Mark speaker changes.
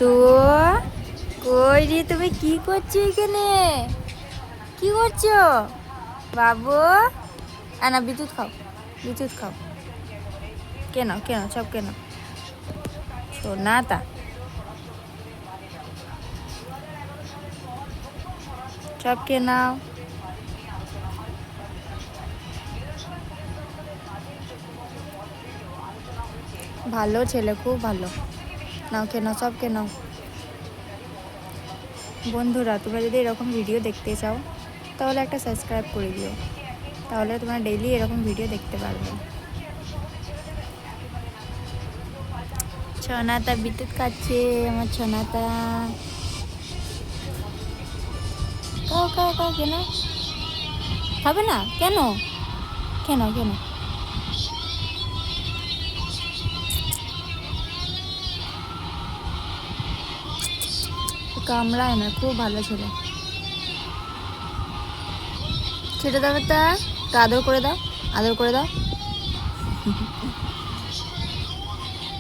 Speaker 1: আসো। কই রে, তুমি কি করছো এখানে? কি করছো বাবু? আনা বিদ্যুৎ খাও, বিদ্যুৎ খাও। কেন কেন সব কেন? সোনা তা সব কে নাও। ভালো ছেলে, খুব ভালো। নাও কেন সব কে নাও। বন্ধুরা, তোমরা যদি এরকম ভিডিও দেখতে চাও তাহলে একটা সাবস্ক্রাইব করে দিও, তাহলে তোমরা ডেইলি এরকম ভিডিও দেখতে পারবে। ছনাতা বিদ্যুৎ খাচ্ছে আমার ছনাতা। খাও খাও খাও। কেন খাবে না? কেন কেন কেন? কামড়ায় না, খুব ভালো ছেলে। ছেড়ে দাও তা, আদর করে দাও, আদর করে দাও।